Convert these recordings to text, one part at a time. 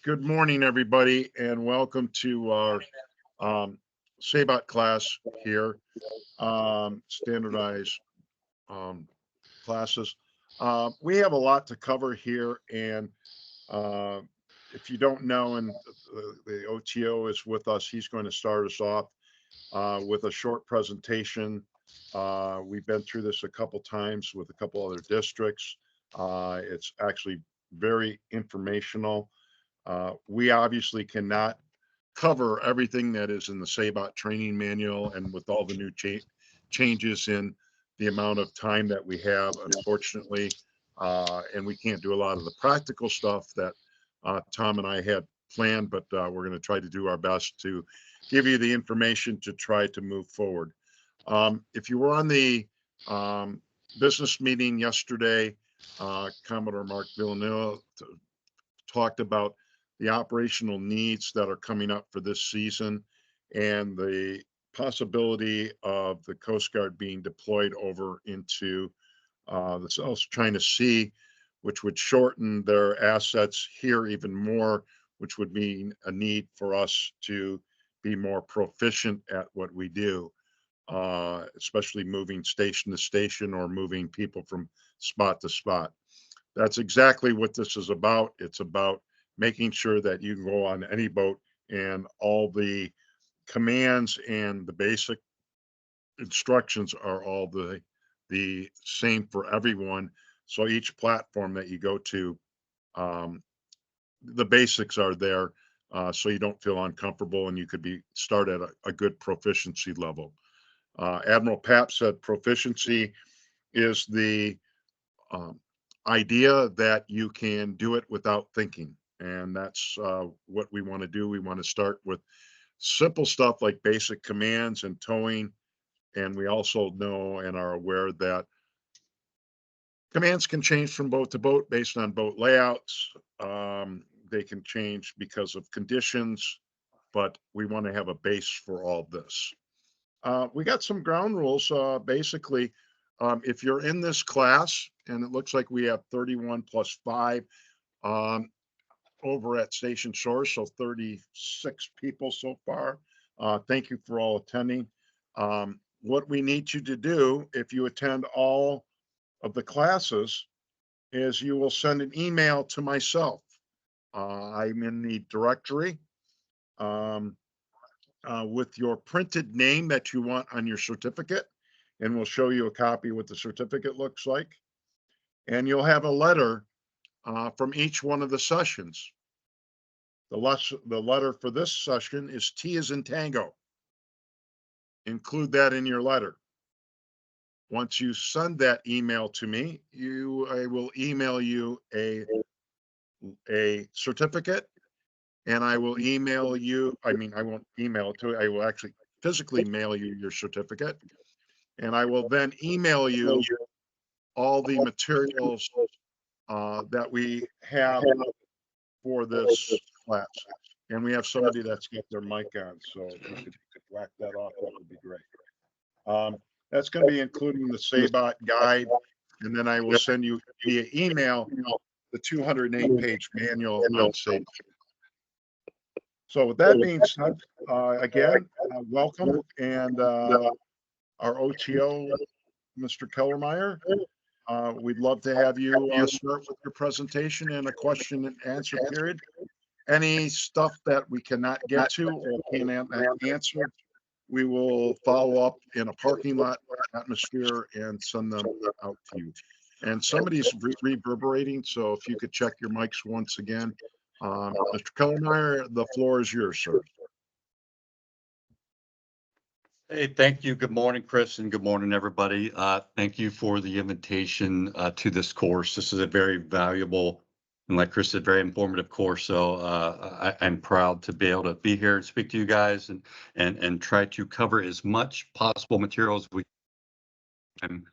Good morning, everybody, and welcome to our SABOT class here, standardized um, classes. We have a lot to cover here, and uh, if you don't know, and the OTO is with us, he's going to start us off with a short presentation. We've been through this a couple times with a couple other districts. It's actually very informational. We obviously cannot cover everything that is in the SABOT training manual, and with all the new changes in the amount of time that we have, unfortunately, and we can't do a lot of the practical stuff that Tom and I had planned, but we're going to try to do our best to give you the information to try to move forward. If you were on the business meeting yesterday, Commodore Mark Villanova talked about the operational needs that are coming up for this season and the possibility of the Coast Guard being deployed over into the South China Sea, which would shorten their assets here even more, which would mean a need for us to be more proficient at what we do, especially moving station to station or moving people from spot to spot. That's exactly what this is about. It's about making sure that you can go on any boat and all the commands and the basic instructions are all the same for everyone. So each platform that you go to, the basics are there, so you don't feel uncomfortable and you could start at a good proficiency level. Admiral Papp said proficiency is the idea that you can do it without thinking. And that's what we want to do. We want to start with simple stuff like basic commands and towing. And we also know and are aware that commands can change from boat to boat based on boat layouts. They can change because of conditions, but we want to have a base for all this. We got some ground rules. Basically, if you're in this class, and it looks like we have 31 plus 5 over at Station Shores, so 36 people so far. Thank you for all attending. What we need you to do, if you attend all of the classes, is you will send an email to myself. I'm in the directory with your printed name that you want on your certificate, and we'll show you a copy of what the certificate looks like. And you'll have a letter from each one of the sessions. The letter for this session is T as in Tango. Include that in your letter. Once you send that email to me, I will email you a certificate, and I will email you. I won't email it to you. I will actually physically mail you your certificate, and I will then email you all the materials that we have for this class. And we have somebody that's got their mic on, so if you could whack that off, that would be great. That's going to be including the SABOT guide, and then I will send you via email the 208-page manual on SABOT. So with that being said, again, welcome, and our OTO, Mr. Kellermeyer, we'd love to have you start with your presentation and a question and answer period. Any stuff that we cannot get to or can't answer, we will follow up in a parking lot atmosphere and send them out to you. And somebody's reverberating, so if you could check your mics once again. Mr. Kellermeyer, the floor is yours, sir. Hey, thank you. Good morning, Chris, and good morning, everybody. Thank you for the invitation to this course. This is a very valuable and, like Chris said, very informative course. So I'm proud to be able to be here and speak to you guys and try to cover as much possible material as we can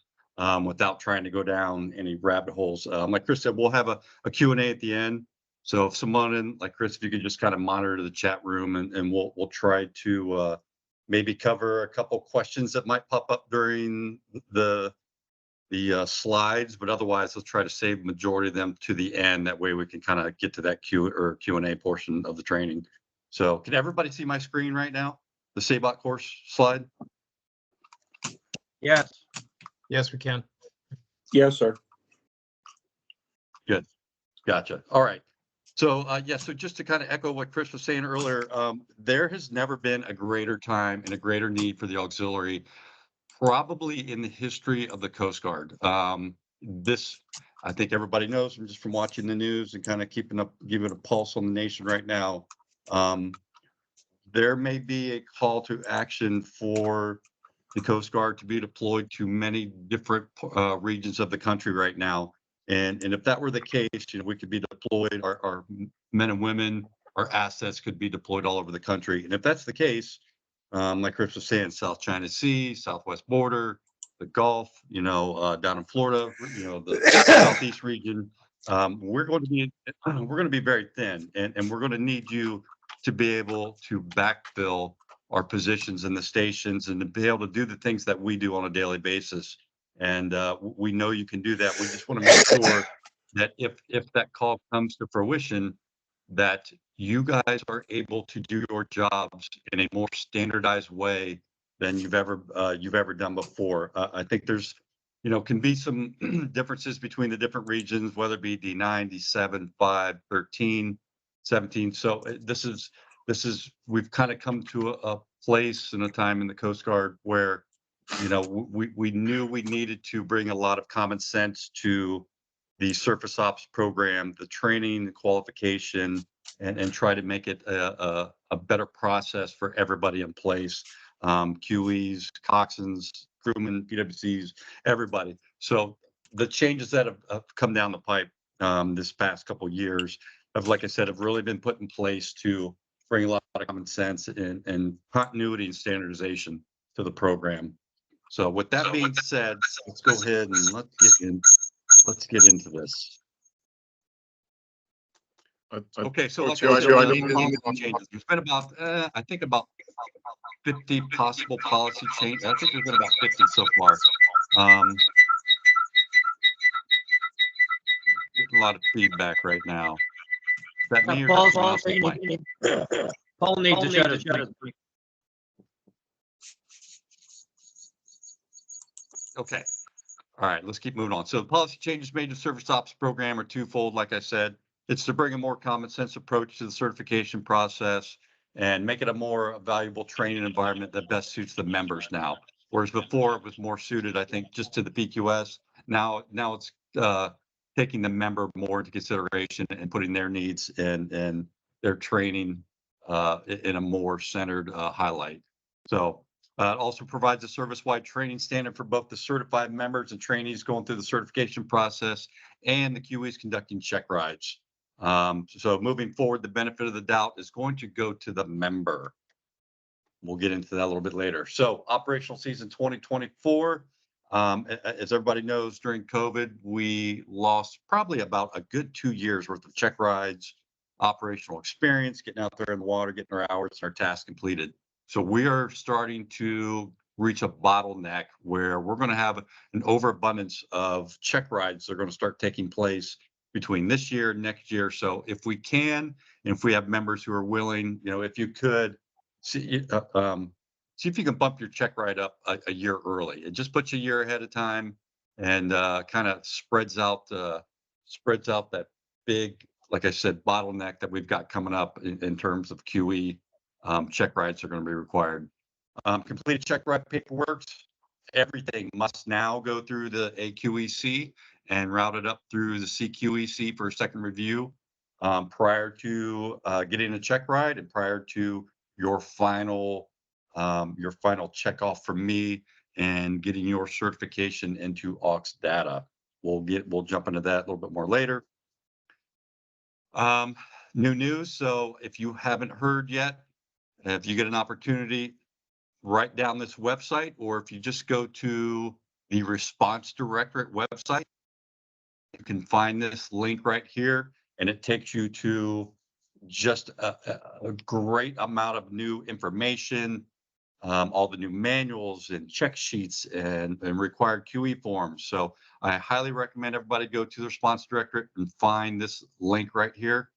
without trying to go down any rabbit holes. Like Chris said, we'll have a Q&A at the end. So if someone, like Chris, if you could just kind of monitor the chat room, and we'll try to maybe cover a couple questions that might pop up during the the slides, but otherwise let's try to save majority of them to the end. That way we can kind of get to that Q&A portion of the training. So can everybody see my screen right now? The SABOT course slide? Yes. Yes, we can. Yes, sir. Good. Gotcha. All right. So yeah, so just to kind of echo what Chris was saying earlier, there has never been a greater time and a greater need for the auxiliary, probably in the history of the Coast Guard. This, I think everybody knows from just from watching the news and kind of keeping up, giving a pulse on the nation right now. There may be a call to action for the Coast Guard to be deployed to many different regions of the country right now. And if that were the case, we could be deployed, our men and women, our assets could be deployed all over the country. And if that's the case, like Chris was saying, South China Sea, Southwest border, the Gulf, down in Florida, the Southeast region, we're going to be very thin, and we're going to need you to be able to backfill our positions in the stations and to be able to do the things that we do on a daily basis. And we know you can do that. We just want to make sure that if that call comes to fruition, that you guys are able to do your jobs in a more standardized way than you've ever done before. I think there's, can be some differences between the different regions, whether it be D9, D7, 5, 13, 17. So this is we've kind of come to a place and a time in the Coast Guard where, we knew we needed to bring a lot of common sense to the surface ops program, the training, the qualification, and try to make it a better process for everybody in place. QEs, coxswains, crewmen, PWCs, everybody. So the changes that have come down the pipe this past couple of years like I said, have really been put in place to bring a lot of common sense and continuity and standardization to the program. So with that being said, let's go ahead and let's get into this. Okay, so like I said, changes. There's been about, I think about 50 possible policy changes. I think there's been about 50 so far. Getting a lot of feedback right now. Is that me or Paul needs to shut his mic. Okay. All right, let's keep moving on. So the policy changes made to service ops program are twofold. Like I said, it's to bring a more common sense approach to the certification process and make it a more valuable training environment that best suits the members now. Whereas before it was more suited, I think, just to the PQS. Now it's taking the member more into consideration and putting their needs and their training in a more centered highlight. So it also provides a service-wide training standard for both the certified members and trainees going through the certification process and the QEs conducting check rides. So moving forward, the benefit of the doubt is going to go to the member. We'll get into that a little bit later. So operational season 2024. As everybody knows, during COVID, we lost probably about a good 2 years worth of check rides, operational experience, getting out there in the water, getting our hours and our tasks completed. So we are starting to reach a bottleneck where we're going to have an overabundance of check rides that are going to start taking place between this year and next year. So if we can, and if we have members who are willing, if you could see if you can bump your check ride up a year early. It just puts you a year ahead of time and kind of spreads out that big, like I said, bottleneck that we've got coming up in terms of QE. Check rides are going to be required. Completed check ride paperwork. Everything must now go through the AQEC and route it up through the CQEC for a second review prior to getting a check ride and prior to your final check off from me and getting your certification into aux data. We'll jump into that a little bit more later. New news. So if you haven't heard yet, if you get an opportunity, write down this website, or if you just go to the Response Directorate website, you can find this link right here, and it takes you to just a great amount of new information, all the new manuals and check sheets and required QE forms. So I highly recommend everybody go to the response directorate and find this link right here.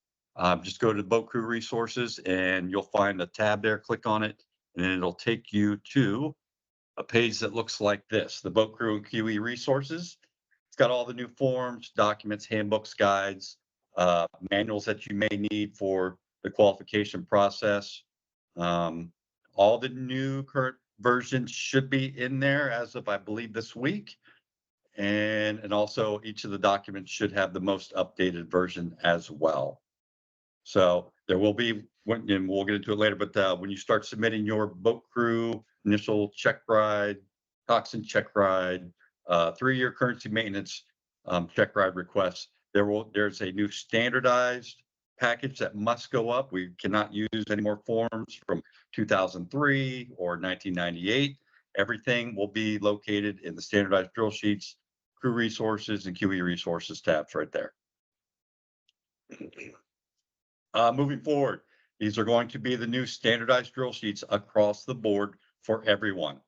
Just go to the boat crew resources and you'll find a tab there. Click on it and it'll take you to a page that looks like this, the boat crew and QE resources. It's got all the new forms, documents, handbooks, guides, manuals that you may need for the qualification process. All the new current versions should be in there as of, I believe, this week. And also each of the documents should have the most updated version as well. So there will be, and we'll get into it later, but when you start submitting your boat crew initial check ride, toxin check ride, 3-year currency maintenance check ride requests, there's a new standardized package that must go up. We cannot use any more forms from 2003 or 1998. Everything will be located in the standardized drill sheets, crew resources, and QE resources tabs right there. Moving forward, these are going to be the new standardized drill sheets across the board for everyone.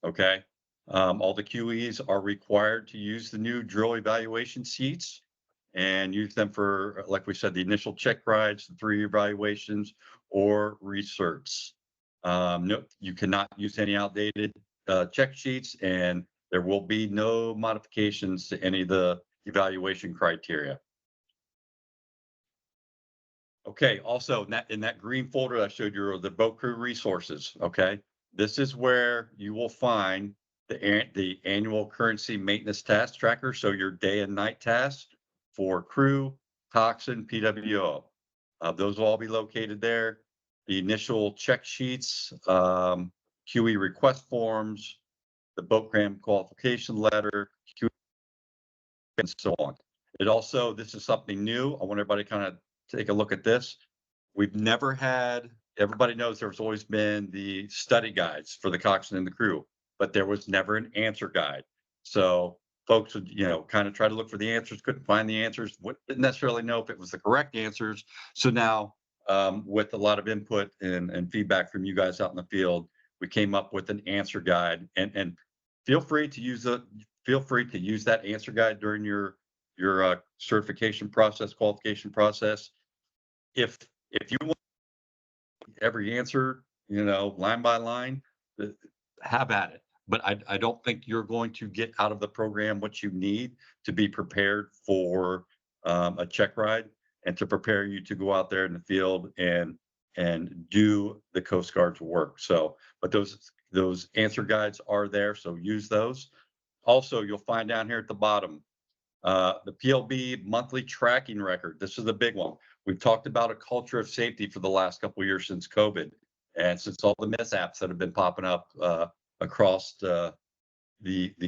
Okay. All the QEs are required to use the new drill evaluation sheets and use them for, like we said, the initial check rides, the 3-year evaluations, or research. No, you cannot use any outdated check sheets, and there will be no modifications to any of the evaluation criteria. Okay, also in that green folder I showed you, the boat crew resources. Okay, this is where you will find the annual currency maintenance task tracker. So your day and night tasks for crew, toxin, PWO. Those will all be located there. The initial check sheets, QE request forms, the boat cram qualification letter, QE, and so on. It also, this is something new. I want everybody to kind of take a look at this. We've never had, everybody knows there's always been the study guides for the coxswain and the crew, but there was never an answer guide. So folks would, kind of try to look for the answers, couldn't find the answers, didn't necessarily know if it was the correct answers. So now with a lot of input and feedback from you guys out in the field, we came up with an answer guide, and feel free to use that answer guide during your certification process, qualification process. If you want every answer, line by line, have at it. But I don't think you're going to get out of the program what you need to be prepared for a check ride and to prepare you to go out there in the field and do the Coast Guard's work. So, but those answer guides are there, so use those. Also, you'll find down here at the bottom, the PLB monthly tracking record. This is the big one. We've talked about a culture of safety for the last couple of years since COVID and since all the mishaps that have been popping up across the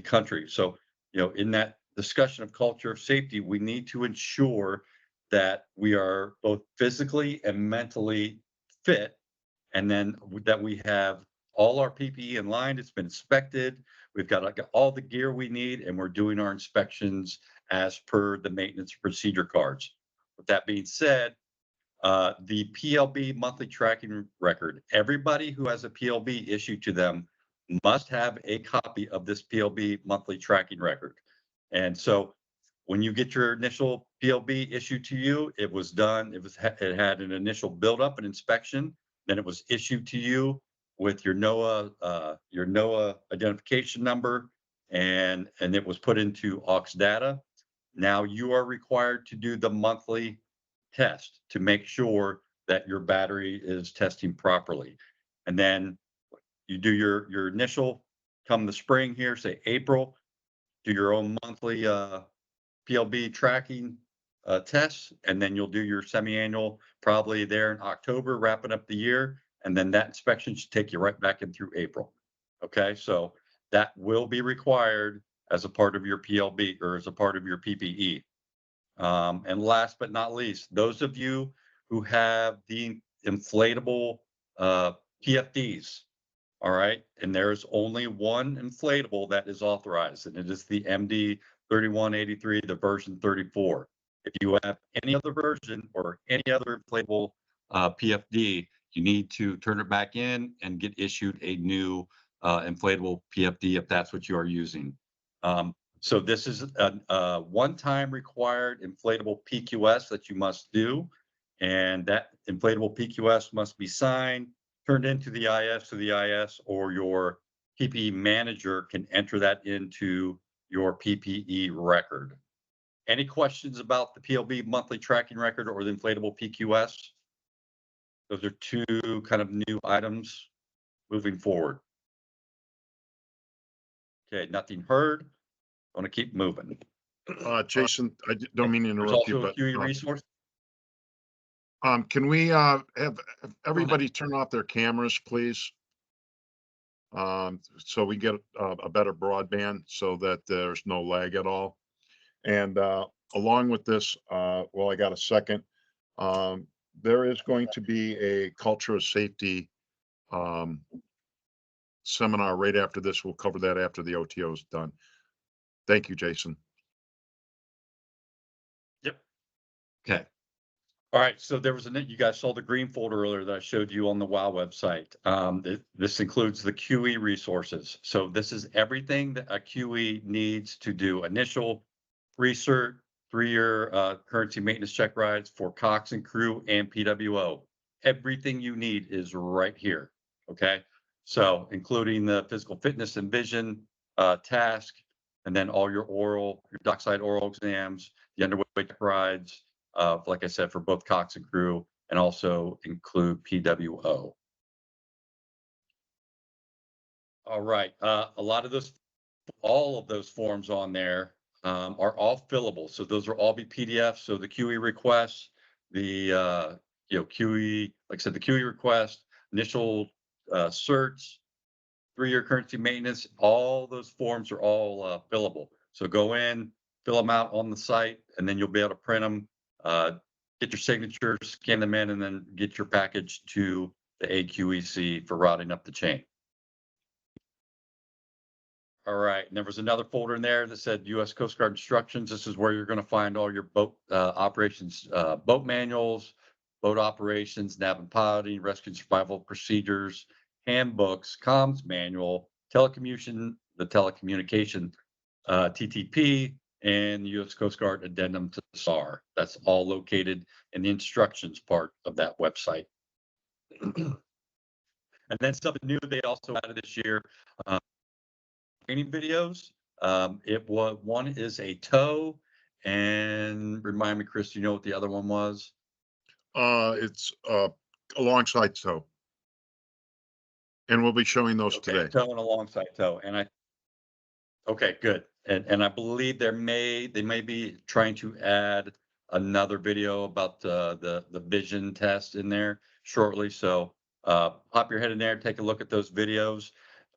country. So, in that discussion of culture of safety, we need to ensure that we are both physically and mentally fit, and then that we have all our PPE in line. It's been inspected. We've got all the gear we need, and we're doing our inspections as per the maintenance procedure cards. With that being said, the PLB monthly tracking record, everybody who has a PLB issued to them must have a copy of this PLB monthly tracking record. And so when you get your initial PLB issued to you, it was done, it had an initial buildup and inspection, then it was issued to you with your NOAA identification number, and it was put into aux data. Now you are required to do the monthly test to make sure that your battery is testing properly. And then you do your initial, come the spring here, say April, do your own monthly PLB tracking tests, and then you'll do your semi-annual probably there in October, wrapping up the year. And then that inspection should take you right back in through April. Okay, so that will be required as a part of your PLB or as a part of your PPE. And last but not least, those of you who have the inflatable PFDs, all right, and there's only one inflatable that is authorized, and it is the MD 3183, the version 34. If you have any other version or any other inflatable PFD, you need to turn it back in and get issued a new inflatable PFD if that's what you are using. So this is a one-time required inflatable PQS that you must do. And that inflatable PQS must be signed, turned into the IS to the IS, or your PPE manager can enter that into your PPE record. Any questions about the PLB monthly tracking record or the inflatable PQS? Those are two kind of new items moving forward. Okay, nothing heard. I want to keep moving. Jason, don't mean to There's interrupt you, also a but QE resource. can we have everybody turn off their cameras, please? So we get a better broadband so that there's no lag at all. And along with this, well, I got a second. There is going to be a culture of safety seminar right after this. We'll cover that after the OTO is done. Thank you, Jason. Yep. Okay. All right. So there was you guys saw the green folder earlier that I showed you on the WOW website. This includes the QE resources. So this is everything that a QE needs to do initial research, 3-year currency maintenance check rides for Cox and crew and PWO. Everything you need is right here. Okay. So including the physical fitness and vision task, and then all your dockside oral exams, the underway check rides, like I said, for both Cox and crew, and also include PWO. All right. All of those forms on there are all fillable. So those will all be PDFs. So the QE requests, the QE, like I said, the QE request, initial certs, 3-year currency maintenance, all those forms are all fillable. So go in, fill them out on the site, and then you'll be able to print them, get your signature, scan them in, and then get your package to the AQEC for routing up the chain. All right, and there was another folder in there that said U.S. Coast Guard instructions. This is where you're going to find all your boat operations, boat manuals, boat operations, nav and piloting, rescue and survival procedures, handbooks, comms manual, telecommunication TTP, and the U.S. Coast Guard addendum to the SAR. That's all located in the instructions part of that website. And then something new they also added this year. Training videos. One is a tow, and remind me, Chris, you know what the other one was? It's alongside tow, and we'll be showing those today. Tow and alongside tow, and okay, good. And I believe they may be trying to add another video about the vision test in there shortly. So pop your head in there, take a look at those videos.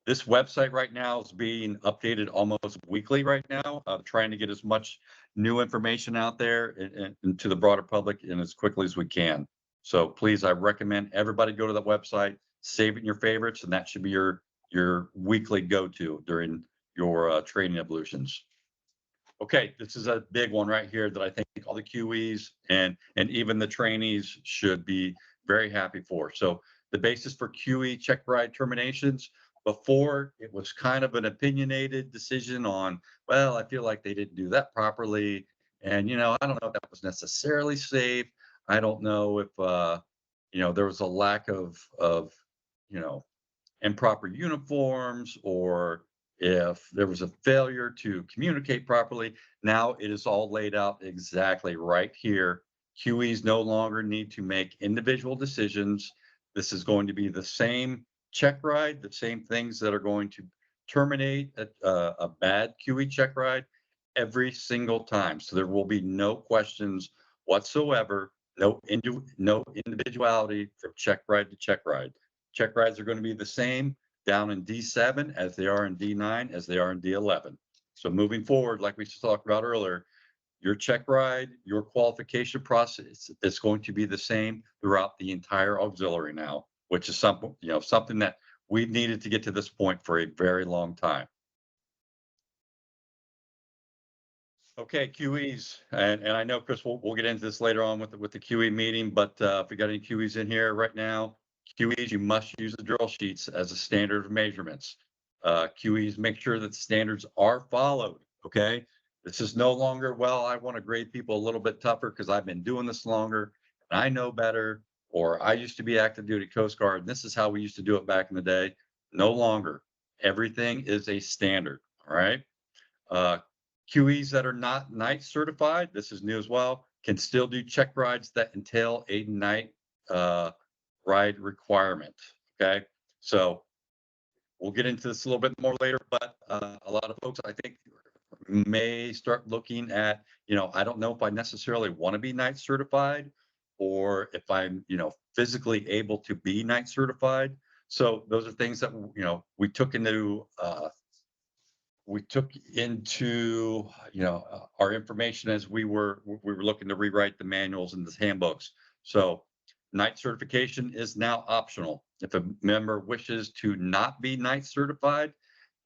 This website right now is being updated almost weekly right now. I'm trying to get as much new information out there and to the broader public and as quickly as we can. So please, I recommend everybody go to the website, save it in your favorites, and that should be your weekly go-to during your training evolutions. Okay, this is a big one right here that I think all the QEs and even the trainees should be very happy for. So the basis for QE check ride terminations. Before, it was kind of an opinionated decision on, well, I feel like they didn't do that properly. And, I don't know if that was necessarily safe. I don't know if, there was a lack of improper uniforms, or if there was a failure to communicate properly. Now it is all laid out exactly right here. QEs no longer need to make individual decisions. This is going to be the same check ride, the same things that are going to terminate a bad QE check ride every single time. So there will be no questions whatsoever, no individuality from check ride to check ride. Check rides are going to be the same down in D7 as they are in D9, as they are in D11. So moving forward, like we talked about earlier, your check ride, your qualification process is going to be the same throughout the entire auxiliary now, which is something that we've needed to get to this point for a very long time. Okay, QEs, and I know, Chris, we'll get into this later on with the QE meeting, but if we got any QEs in here right now, QEs, you must use the drill sheets as a standard of measurements. QEs, make sure that standards are followed, okay? This is no longer, well, I want to grade people a little bit tougher because I've been doing this longer and I know better, or I used to be active duty Coast Guard, and this is how we used to do it back in the day. No longer. Everything is a standard, all right? QEs that are not night certified, this is new as well, can still do check rides that entail a night ride requirement, okay? So we'll get into this a little bit more later, but a lot of folks, I think, may start looking at, I don't know if I necessarily want to be night certified or if I'm, physically able to be night certified. So those are things that, we took into, our information as we were looking to rewrite the manuals and the handbooks. So night certification is now optional. If a member wishes to not be night certified,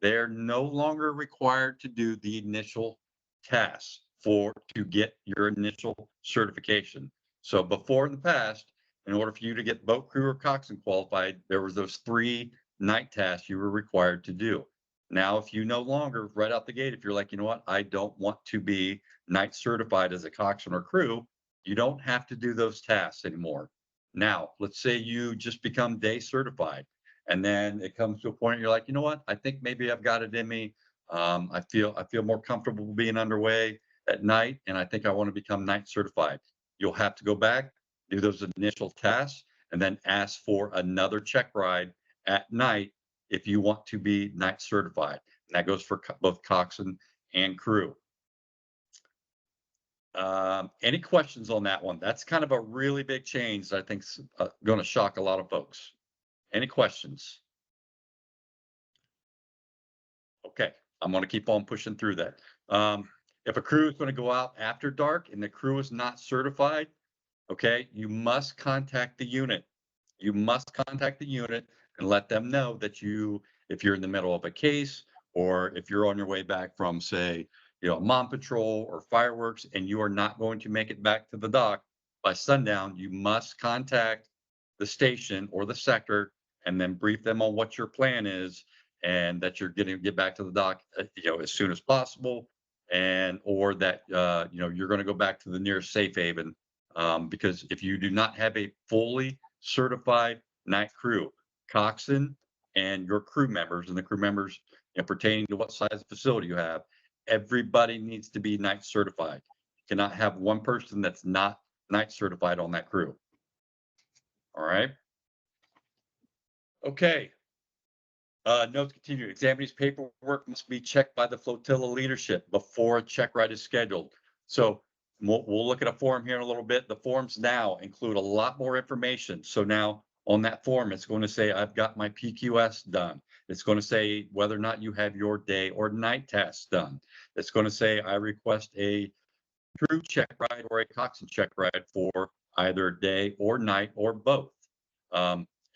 they're no longer required to do the initial tasks to get your initial certification. So before in the past, in order for you to get boat crew or coxswain qualified, there was those 3 night tasks you were required to do. Now, if you no longer right out the gate, if you're like, you know what, I don't want to be night certified as a coxswain or crew, you don't have to do those tasks anymore. Now, let's say you just become day certified, and then it comes to a point you're like, you know what, I think maybe I've got it in me. I feel more comfortable being underway at night, and I think I want to become night certified. You'll have to go back, do those initial tasks, and then ask for another check ride at night if you want to be night certified. And that goes for both coxswain and crew. Any questions on that one? That's kind of a really big change that I think's going to shock a lot of folks. Any questions? Okay, I'm going to keep on pushing through that. If a crew is going to go out after dark and the crew is not certified, okay, you must contact the unit. You must contact the unit and let them know that if you're in the middle of a case, or if you're on your way back from, say, mom patrol or fireworks, and you are not going to make it back to the dock by sundown, you must contact the station or the sector and then brief them on what your plan is and that you're going to get back to the dock, as soon as possible, or that, you're going to go back to the nearest safe haven. Because if you do not have a fully certified night crew, coxswain and your crew members, and the crew members, pertaining to what size facility you have, everybody needs to be night certified. You cannot have one person that's not night certified on that crew. All right. Okay. Notes continue. Examinee's paperwork must be checked by the flotilla leadership before a check ride is scheduled. So we'll look at a form here in a little bit. The forms now include a lot more information. So now on that form, it's going to say, I've got my PQS done. It's going to say whether or not you have your day or night tasks done. It's going to say, I request a crew check ride or a coxswain check ride for either day or night or both.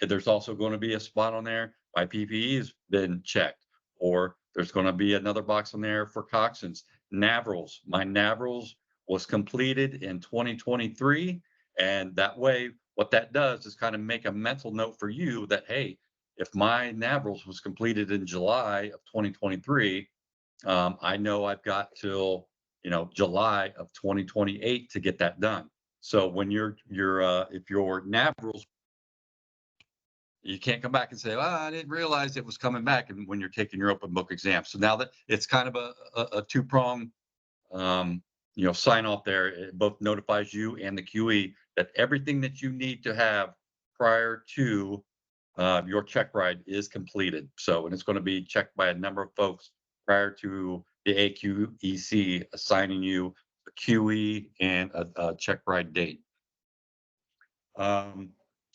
There's also going to be a spot on there, my PPE has been checked, or there's going to be another box on there for coxswains. Navrals, my Navrals was completed in 2023. And that way, what that does is kind of make a mental note for you that, hey, if my Navrals was completed in July of 2023, I know I've got till, July of 2028 to get that done. So when if your Navrals, you can't come back and say, well, I didn't realize it was coming back, and when you're taking your open book exam. So now that it's kind of a two-prong, sign off there, it both notifies you and the QE that everything that you need to have prior to your check ride is completed. So, and it's going to be checked by a number of folks prior to the AQEC assigning you a QE and a check ride date.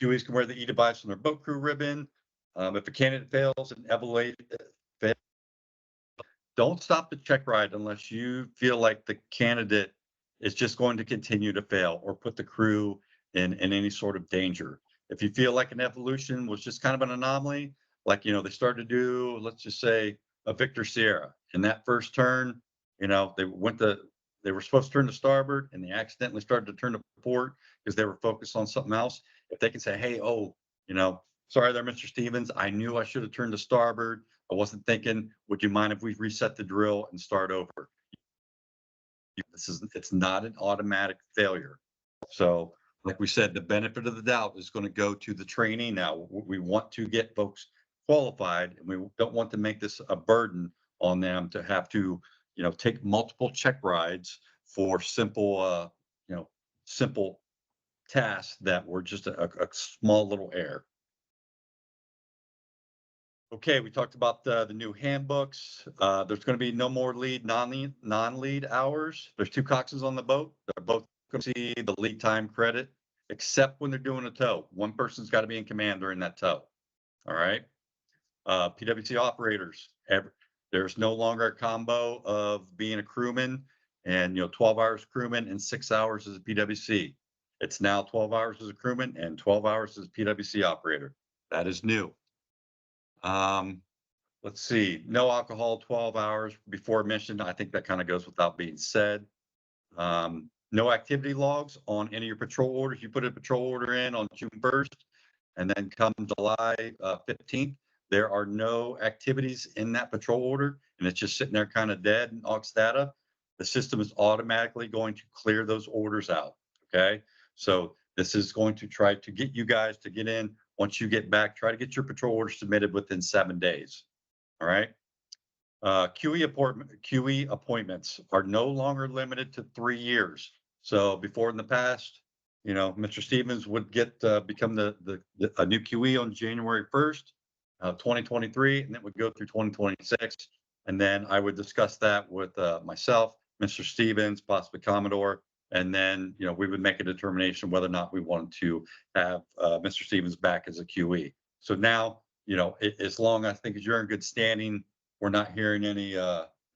QEs can wear the E-device on their boat crew ribbon. If a candidate fails and don't stop the check ride unless you feel like the candidate is just going to continue to fail or put the crew in any sort of danger. If you feel like an evolution was just kind of an anomaly, like, they started to do, let's just say, a Victor Sierra. In that first turn, they were supposed to turn to starboard and they accidentally started to turn to port because they were focused on something else. If they can say, hey, you know, sorry there, Mr. Stevens. I knew I should have turned to starboard. I wasn't thinking, would you mind if we reset the drill and start over? It's not an automatic failure. So like we said, the benefit of the doubt is going to go to the trainee now. We want to get folks qualified, and we don't want to make this a burden on them to have to, you know, take multiple check rides for simple, simple tasks that were just a small little error. Okay, we talked about the new handbooks. There's going to be no more lead, non-lead hours. There's 2 coxswains on the boat. They're both going to see the lead time credit, except when they're doing a tow. One person's got to be in command during that tow. All right. PWC operators. There's no longer a combo of being a crewman and 12 hours crewman and 6 hours as a PWC. It's now 12 hours as a crewman and 12 hours as a PWC operator. That is new. Let's see, no alcohol 12 hours before mentioned. I think that kind of goes without being said. No activity logs on any of your patrol orders. You put a patrol order in on June 1st, and then come July 15th, there are no activities in that patrol order, and it's just sitting there kind of dead in aux data. The system is automatically going to clear those orders out. Okay, so this is going to try to get you guys to get in. Once you get back, try to get your patrol order submitted within 7 days. All right. QE appointments are no longer limited to 3 years. So before in the past, Mr. Stevens would get become a new QE on January 1st, 2023, and it would go through 2026. And then I would discuss that with myself, Mr. Stevens, possibly Commodore. And then, we would make a determination whether or not we wanted to have Mr. Stevens back as a QE. So now, as long as I think as you're in good standing, we're not hearing any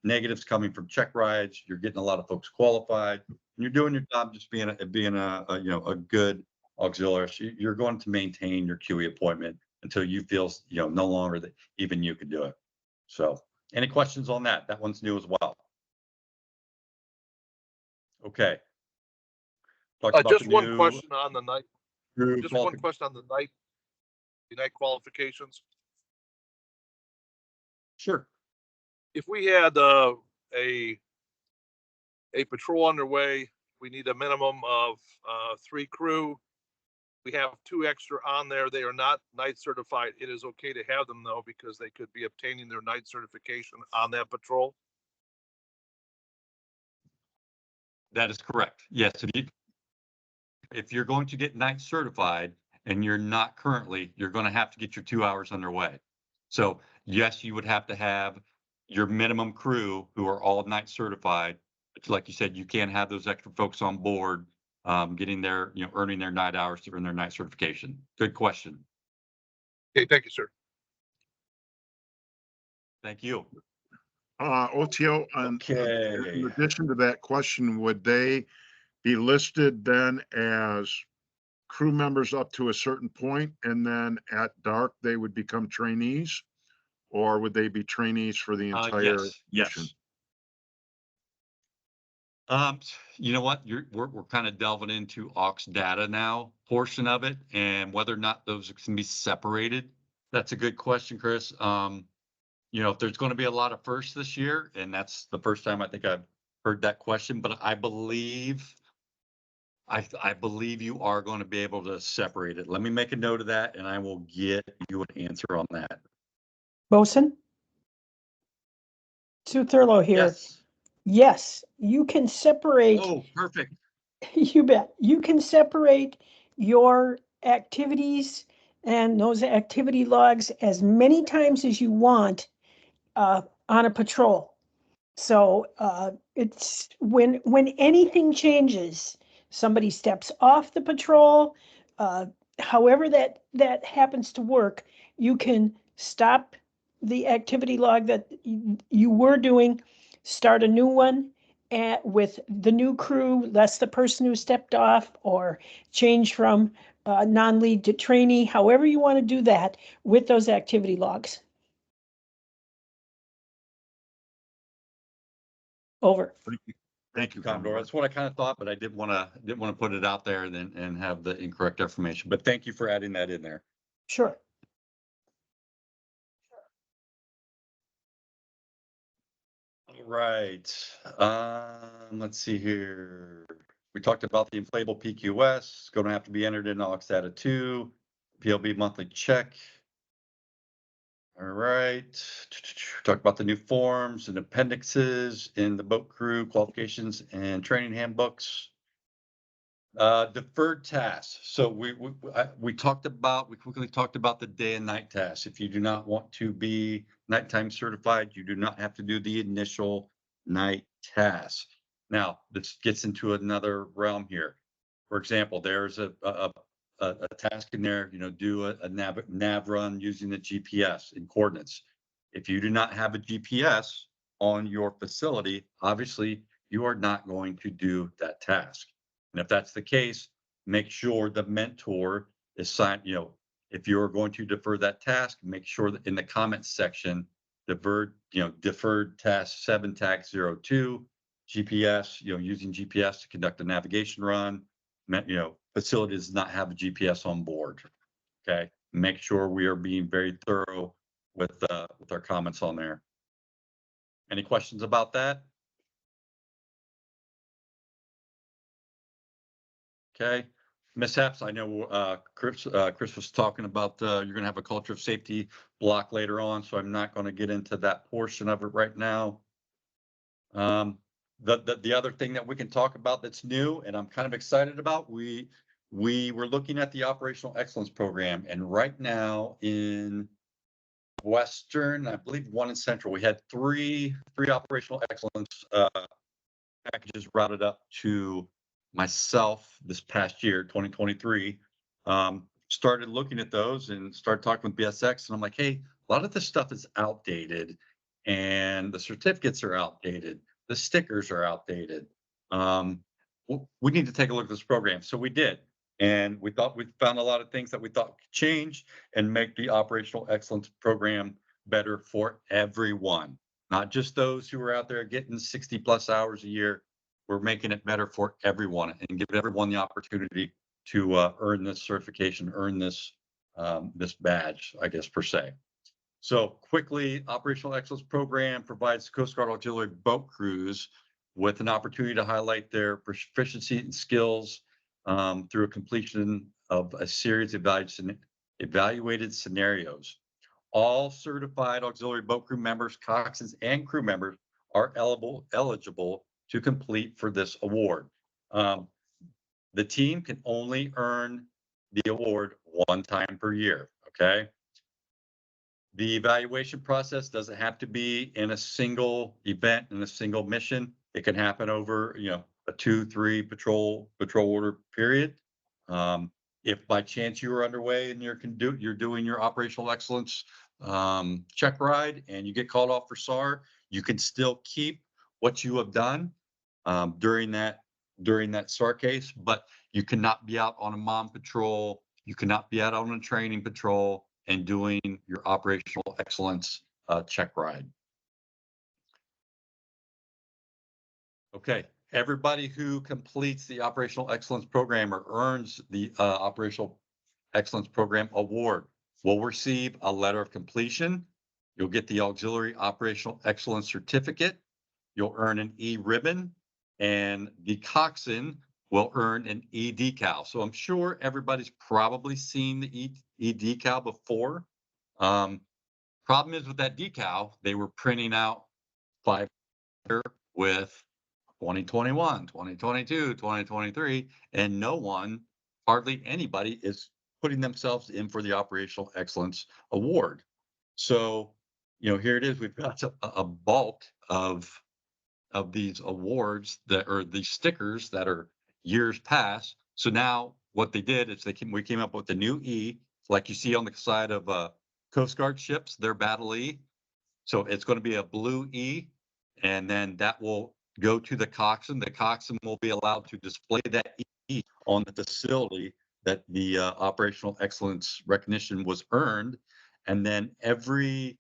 negatives coming from check rides. You're getting a lot of folks qualified, and you're doing your job, just being a good auxiliary. You're going to maintain your QE appointment until you feel no longer that even you could do it. So, any questions on that? That one's new as well. Okay. Just one question on the night. Just one question on the night qualifications. Sure. If we had a patrol underway, we need a minimum of 3 crew. We have 2 extra on there. They are not night certified. It is okay to have them though, because they could be obtaining their night certification on that patrol. That is correct. Yes. If you're going to get night certified and you're not currently, you're going to have to get your 2 hours underway. So yes, you would have to have your minimum crew who are all night certified. But like you said, you can't have those extra folks on board getting their, earning their night hours to earn their night certification. Good question. Okay, thank you, sir. Thank you. OTO, Okay. in addition to that question, would they be listed then as crew members up to a certain point, and then at dark they would become trainees, or would they be trainees for the entire mission? Yes. You know what? We're kind of delving into aux data now, portion of it, and whether or not those can be separated. That's a good question, Chris. If there's going to be a lot of firsts this year, and that's the first time I think I've heard that question, but I believe you are going to be able to separate it. Let me make a note of that, and I will get you an answer on that. Bosun? Sue Thurlow here. Yes. Yes, you can separate. Oh, perfect. You bet. You can separate your activities and those activity logs as many times as you want on a patrol. So it's when anything changes, somebody steps off the patrol, however that happens to work, you can stop the activity log that you were doing, start a new one with the new crew, less the person who stepped off, or change from non-lead to trainee, however you want to do that with those activity logs. Over. Thank you, Commodore. That's what I kind of thought, but I didn't want to put it out there and have the incorrect information. But thank you for adding that in there. Sure. All right. Let's see here. We talked about the inflatable PQS. It's going to have to be entered in Oxdata 2. PLB monthly check. All right. Talk about the new forms and appendixes in the boat crew qualifications and training handbooks. Deferred tasks. So we quickly talked about the day and night tasks. If you do not want to be nighttime certified, you do not have to do the initial night task. Now, this gets into another realm here. For example, there's a task in there, do a nav run using the GPS and coordinates. If you do not have a GPS on your facility, obviously you are not going to do that task. And if that's the case, make sure the mentor is signed, if you're going to defer that task, make sure that in the comments section, deferred task 7 tag 02, GPS, using GPS to conduct a navigation run, facility does not have a GPS on board. Okay. Make sure we are being very thorough with our comments on there. Any questions about that? Okay. Mishaps. I know Chris was talking about you're going to have a culture of safety block later on, so I'm not going to get into that portion of it right now. The other thing that we can talk about that's new and I'm kind of excited about, we were looking at the operational excellence program, and right now in Western, I believe one in Central, we had three operational excellence packages routed up to myself this past year, 2023. Started looking at those and started talking with BSX, and I'm like, hey, a lot of this stuff is outdated and the certificates are outdated. The stickers are outdated. We need to take a look at this program. So we did. And we found a lot of things that we thought could change and make the operational excellence program better for everyone, not just those who are out there getting 60 plus hours a year. We're making it better for everyone and give everyone the opportunity to earn this certification, earn this this badge, I guess, per se. So quickly, Operational Excellence Program provides Coast Guard auxiliary boat crews with an opportunity to highlight their proficiency and skills through a completion of a series of evaluated scenarios. All certified auxiliary boat crew members, coxswains, and crew members are eligible to complete for this award. The team can only earn the award one time per year, okay? The evaluation process doesn't have to be in a single event, in a single mission. It can happen over, a 2-3 patrol order period. If by chance you are underway and you're doing your operational excellence check ride and you get called off for SAR, you can still keep what you have done during that SAR case, but you cannot be out on a mom patrol. You cannot be out on a training patrol and doing your operational excellence check ride. Okay, everybody who completes the operational excellence program or earns the operational excellence program award will receive a letter of completion. You'll get the auxiliary operational excellence certificate. You'll earn an E-ribbon, and the coxswain will earn an E-decal. So I'm sure everybody's probably seen the E-decal before. Problem is with that decal, they were printing out 5 with 2021, 2022, 2023, and hardly anybody is putting themselves in for the Operational Excellence Award. So, here it is. We've got a bulk of these awards or these stickers that are years past. So now what they did is we came up with the new E, like you see on the side of Coast Guard ships, their battle E. So it's going to be a blue E, and then that will go to the coxswain. The coxswain will be allowed to display that E on the facility that the operational excellence recognition was earned. And then every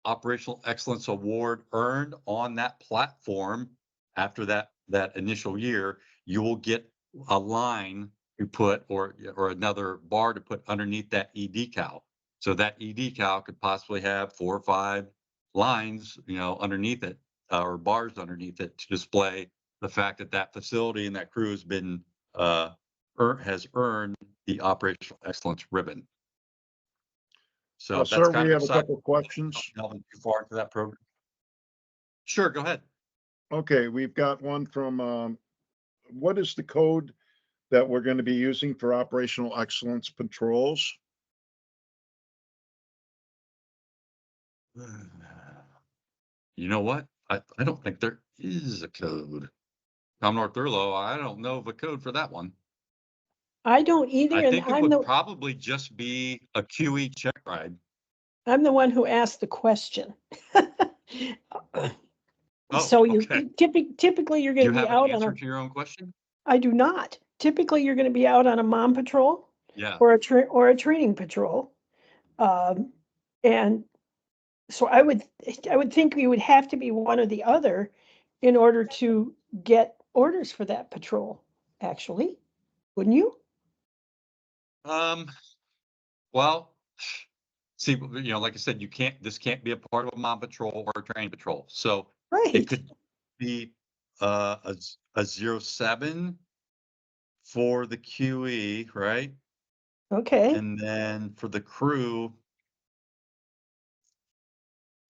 operational excellence award earned on that platform after that initial year, you will get a line to put, or another bar to put underneath that e-decal. So that e-decal could possibly have 4 or 5 lines, underneath it, or bars underneath it to display the fact that that facility and that crew has been, has earned the operational excellence ribbon. So that's Sir, kind we of have a couple questions. delving too far into that program. Sure, go ahead. Okay, we've got one from, what is the code that we're going to be using for operational excellence patrols? You know what? I don't think there is a code. Commodore Thurlow, I don't know of a code for that one. I don't either, I and think it would probably just be a QE check ride. I'm the one who asked the question. Oh, So okay. typically you're Do going you to be have an out on answer a, to your own question? I do not. Typically, you're going to be out on a mom patrol Yeah. or a training patrol. And so I would think you would have to be one or the other in order to get orders for that patrol, actually, wouldn't you? Well, see, like I said, this can't be a part of a mom patrol or a training patrol. So Right. it could be a 07 for the QE, right? Okay. And then for the crew,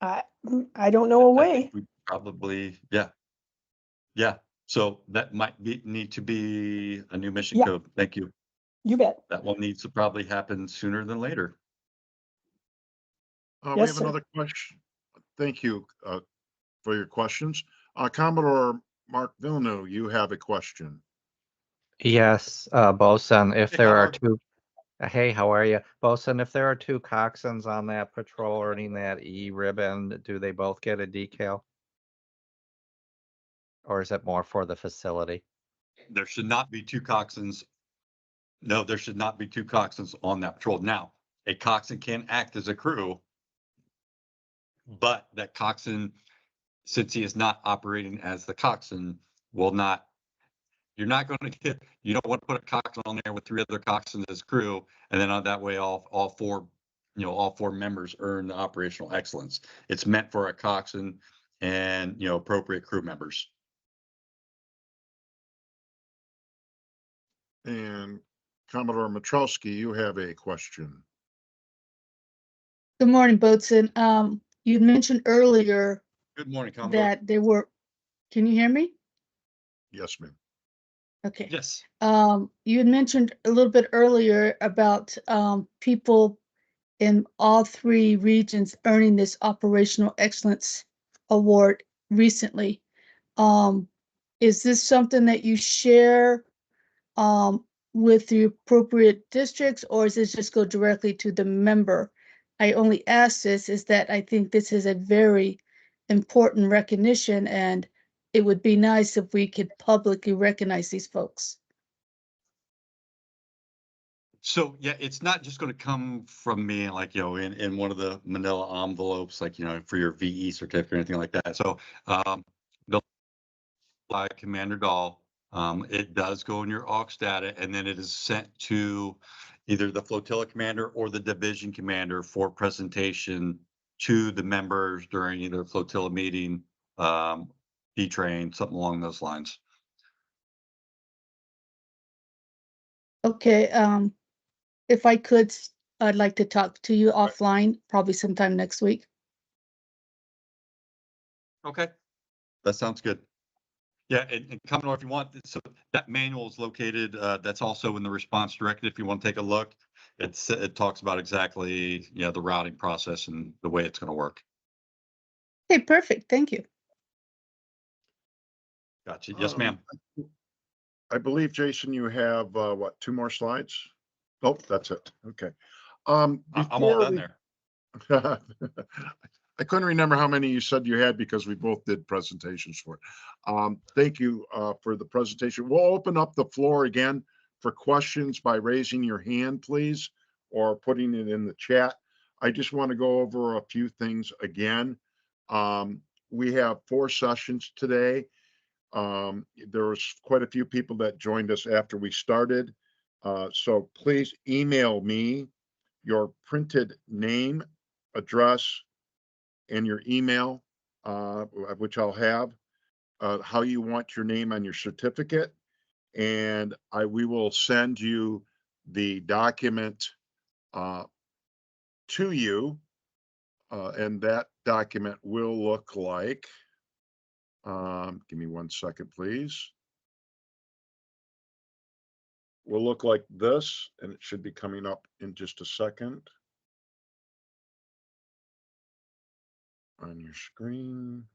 I don't know a I way. think we probably, yeah. Yeah. So that might need to be a new mission Yeah. code. Thank you. You bet. That one needs to probably happen sooner than later. We Yes, have sir. another question. Thank you, for your questions. Commodore Mark Villeneuve, you have a question. Yes, Bosun, if Hey, there are Commodore. hey, how are you? Bosun, if there are 2 coxswains on that patrol earning that E ribbon, do they both get a decal? Or is it more for the facility? There should not be 2 coxswains. No, there should not be 2 coxswains on that patrol. Now, a coxswain can act as a crew, but that coxswain, since he is not operating as the coxswain, will not. You're not going to get. You don't want to put a coxswain on there with 3 other coxswains as crew, and then on that way, all 4, all 4 members earn the operational excellence. It's meant for a coxswain and appropriate crew members. And Commodore Matrowski, you have a question. Good morning, Boatson. You mentioned earlier Good morning, Commodore. that there were, can you hear me? Yes, ma'am. Okay. Yes. You had mentioned a little bit earlier about people in all 3 regions earning this operational excellence award recently. Is this something that you share with the appropriate districts, or does this just go directly to the member? I only ask this is that I think this is a very important recognition, and it would be nice if we could publicly recognize these folks. So yeah, it's not just going to come from me, like in one of the manila envelopes, like for your VE certificate or anything like that. So by Commander Dahl, it does go in your aux data, and then it is sent to either the flotilla commander or the division commander for presentation to the members during either a flotilla meeting, D-train, something along those lines. Okay, if I could, I'd like to talk to you offline, probably sometime next week. Okay, that sounds good. Yeah, and Commodore, if you want, so that manual is located. That's also in the response directive. If you want to take a look, it talks about exactly the routing process and the way it's going to work. Okay, perfect. Thank you. Gotcha. Yes, ma'am. I believe, Jason, you have, what, 2 more slides? Oh, that's it. Okay. I'm all Before done we- there. I couldn't remember how many you said you had because we both did presentations for it. Thank you for the presentation. We'll open up the floor again for questions by raising your hand, please, or putting it in the chat. I just want to go over a few things again. We have 4 sessions today. There was quite a few people that joined us after we started. So please email me your printed name, address, and your email, which I'll have, how you want your name on your certificate. And we will send you the document to you. And that document will look like, give me 1 second, please. Will look like this, and it should be coming up in just a second on your screen.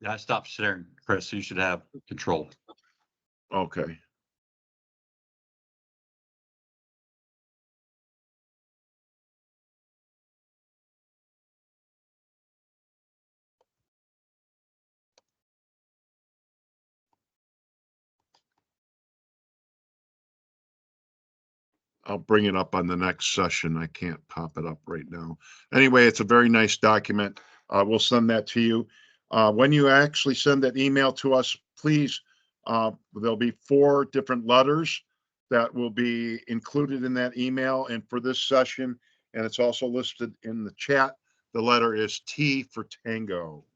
Yeah, I stopped sharing, Chris, so you should have control. Okay. I'll bring it up on the next session. I can't pop it up right now. Anyway, it's a very nice document. We'll send that to you. When you actually send that email to us, please, there'll be 4 different letters that will be included in that email. And for this session, and it's also listed in the chat, the letter is T for Tango.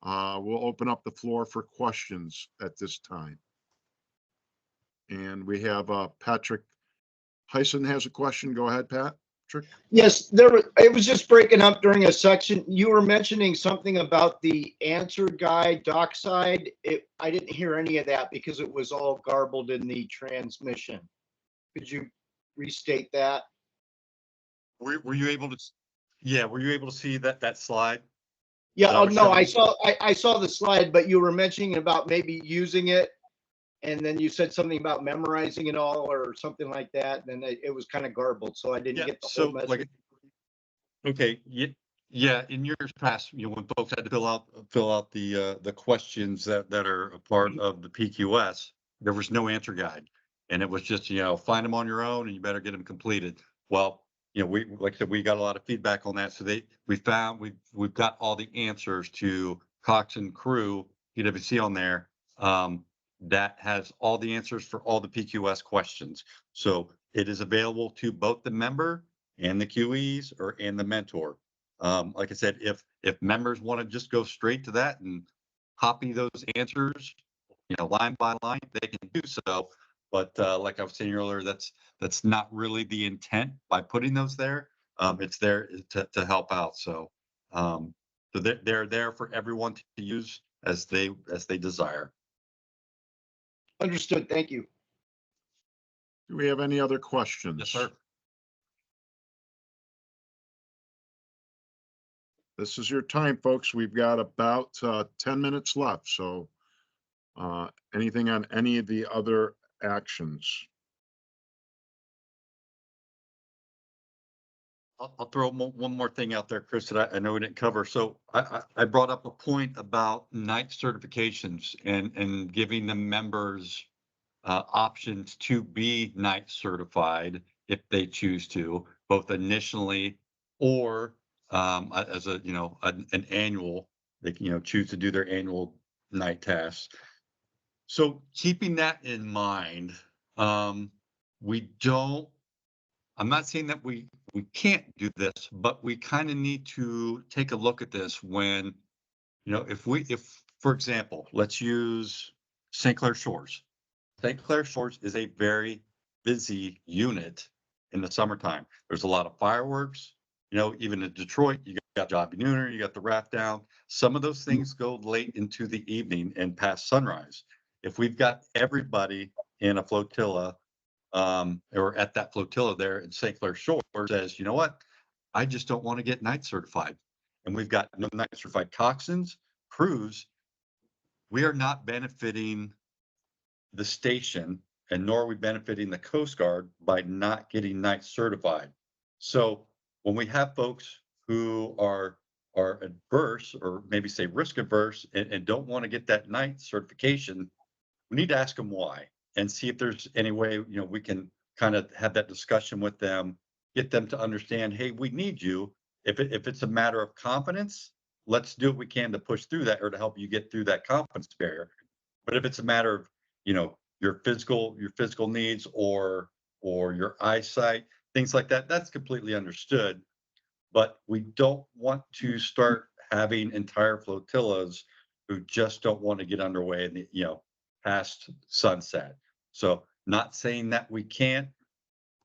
We'll open up the floor for questions at this time. And we have Patrick Hyson has a question. Go ahead, Patrick. Yes, it was just breaking up during a section. You were mentioning something about the answer guide dockside. I didn't hear any of that because it was all garbled in the transmission. Could you restate that? Were you able to? Yeah, were you able to see that slide? Yeah, That I oh was no, I showing? saw I saw the slide, but you were mentioning about maybe using it, and then you said something about memorizing it all or something like that. And then it was kind of garbled, so I didn't Yeah, get the so whole message. like, okay, yeah, in years past, when folks had to fill out the questions that are a part of the PQS, there was no answer guide. And it was just, find them on your own and you better get them completed. Well, we, like I said, we got a lot of feedback on that. So we've got all the answers to Cox and Crew, PwC on there. That has all the answers for all the PQS questions. So it is available to both the member and the QEs and the mentor. Like I said, if members want to just go straight to that and copy those answers, line by line, they can do so. But like I was saying earlier, that's not really the intent by putting those there. It's there to help out. So they're there for everyone to use as they desire. Understood. Thank you. Do we have any other questions? Yes, sir. This is your time, folks. We've got about 10 minutes left. So anything on any of the other actions? I'll throw one more thing out there, Chris, that I know we didn't cover. So I brought up a point about night certifications and giving the members options to be night certified if they choose to, both initially or as an annual. They can choose to do their annual night tasks. So keeping that in mind, we don't. I'm not saying that we can't do this, but we kind of need to take a look at this when, if for example, let's use St. Clair Shores. St. Clair Shores is a very busy unit in the summertime. There's a lot of fireworks. Even in Detroit, you got Jobbie Nooner, you got the Raft Down. Some of those things go late into the evening and past sunrise. If we've got everybody in a flotilla, or at that flotilla there in St. Clair Shores, says, you know what, I just don't want to get night certified, and we've got no night certified coxswains, crews, we are not benefiting the station, and nor are we benefiting the Coast Guard by not getting night certified. So when we have folks who are adverse or maybe say risk averse and don't want to get that night certification, we need to ask them why and see if there's any way, you know, we can kind of have that discussion with them, get them to understand, hey, we need you. If it's a matter of confidence, let's do what we can to push through that or to help you get through that confidence barrier. But if it's a matter of, you know, your physical needs or your eyesight, things like that, that's completely understood. But we don't want to start having entire flotillas who just don't want to get underway in the, you know, past sunset. So not saying that we can't,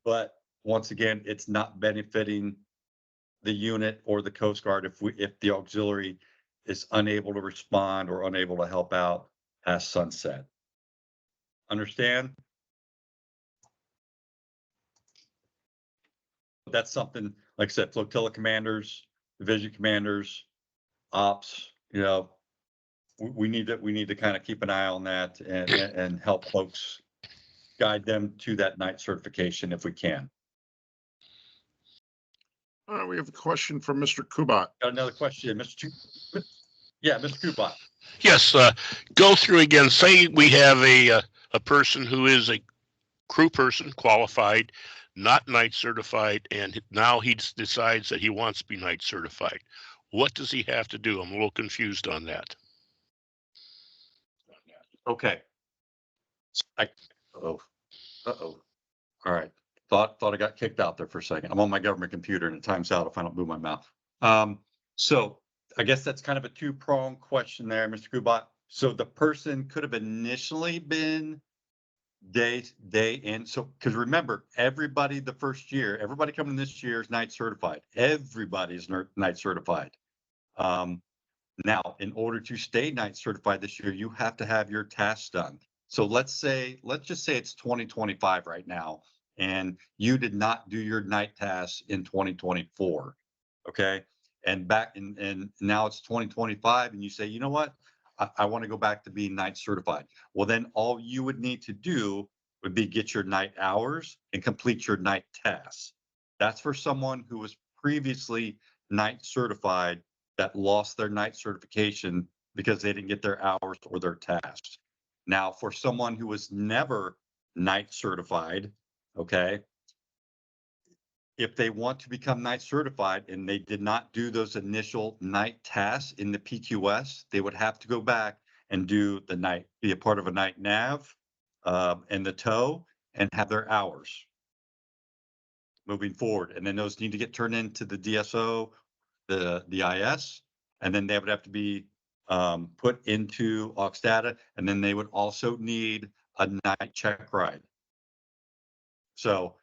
but once again, it's not benefiting the unit or the Coast Guard if the auxiliary is unable to respond or unable to help out past sunset. Understand? That's something, like I said, flotilla commanders, division commanders, ops, you know, we need to kind of keep an eye on that and help folks guide them to that night certification if we can. We have a question from Mr. Kubat. Got another question, Yeah, Mr. Kubat. Yes, go through again. Say we have a person who is a crew person, qualified, not night certified, and now he decides that he wants to be night certified. What does he have to do? I'm a little confused on that. Okay. All right. Thought I got kicked out there for a second. I'm on my government computer and it times out if I don't move my mouth. So I guess that's kind of a two-pronged question there, Mr. Kubat. So the person could have initially been day in. So, because remember, everybody the first year, everybody coming this year is night certified. Everybody's night certified. Now, in order to stay night certified this year, you have to have your tasks done. So let's just say it's 2025 right now, and you did not do your night tasks in 2024. Okay. And now it's 2025, and you say, you know what? I want to go back to being night certified. Well, then all you would need to do would be get your night hours and complete your night tasks. That's for someone who was previously night certified that lost their night certification because they didn't get their hours or their tasks. Now, for someone who was never night certified, okay, if they want to become night certified and they did not do those initial night tasks in the PQS, they would have to go back and do the night, be a part of a night nav and the tow and have their hours moving forward. And then those need to get turned into the DSO, the IS, and then they would have to be put into aux data. And then they would also need a night check ride. So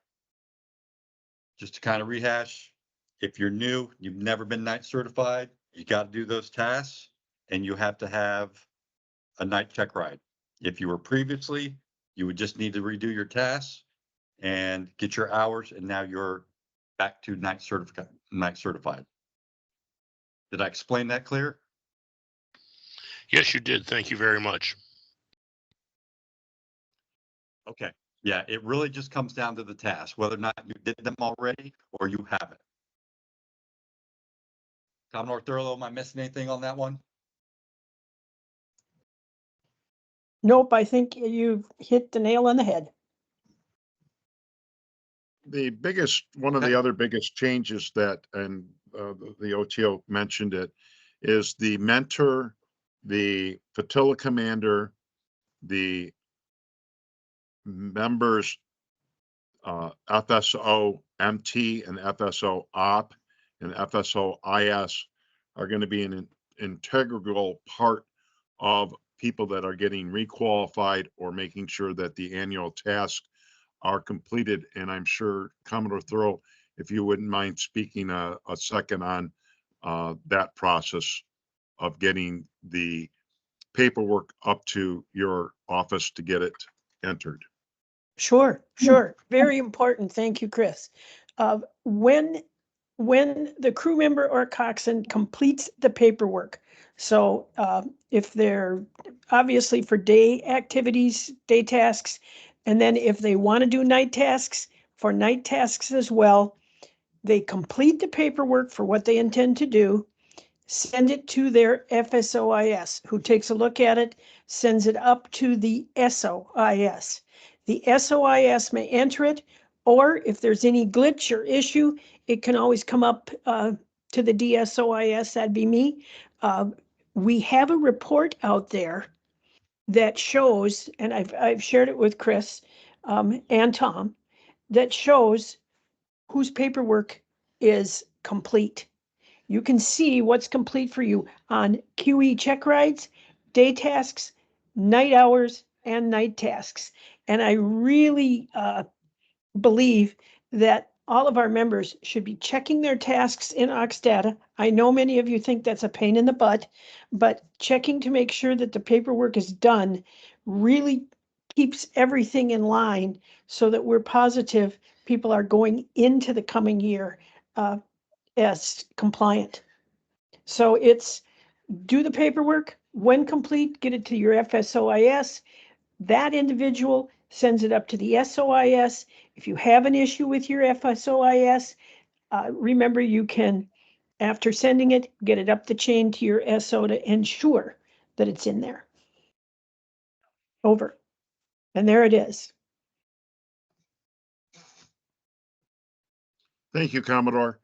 just to kind of rehash, if you're new, you've never been night certified, you got to do those tasks and you have to have a night check ride. If you were previously, you would just need to redo your tasks and get your hours, and now you're back to night certified. Did I explain that clear? Yes, you did. Thank you very much. Okay. Yeah, it really just comes down to the task, whether or not you did them already or you haven't. Commodore Thurlow, am I missing anything on that one? Nope, I think you've hit the nail on the head. One of the other biggest changes that, and the OTO mentioned it, is the mentor, the flotilla commander, the members, FSO MT and FSO OP and FSO IS are going to be an integral part of people that are getting requalified or making sure that the annual tasks are completed. And I'm sure Commodore Thurlow, if you wouldn't mind speaking a second on that process of getting the paperwork up to your office to get it entered. Sure. Very important. Thank you, Chris. When the crew member or coxswain completes the paperwork, so if they're obviously for day activities, day tasks, and then if they want to do night tasks, for night tasks as well, They complete the paperwork for what they intend to do, send it to their FSOIS, who takes a look at it, sends it up to the SOIS. The SOIS may enter it, or if there's any glitch or issue, it can always come up to the DSOIS, that'd be me. We have a report out there that shows, and I've shared it with Chris and Tom, that shows whose paperwork is complete. You can see what's complete for you on QE check rides, day tasks, night hours, and night tasks. And I really believe that all of our members should be checking their tasks in Oxdata. I know many of you think that's a pain in the butt, but checking to make sure that the paperwork is done really keeps everything in line so that we're positive people are going into the coming year as compliant. So it's do the paperwork, when complete, get it to your FSOIS. That individual sends it up to the SOIS. If you have an issue with your FSOIS, remember you can, after sending it, get it up the chain to your SO to ensure that it's in there. Over. And there it is. Thank you, Commodore.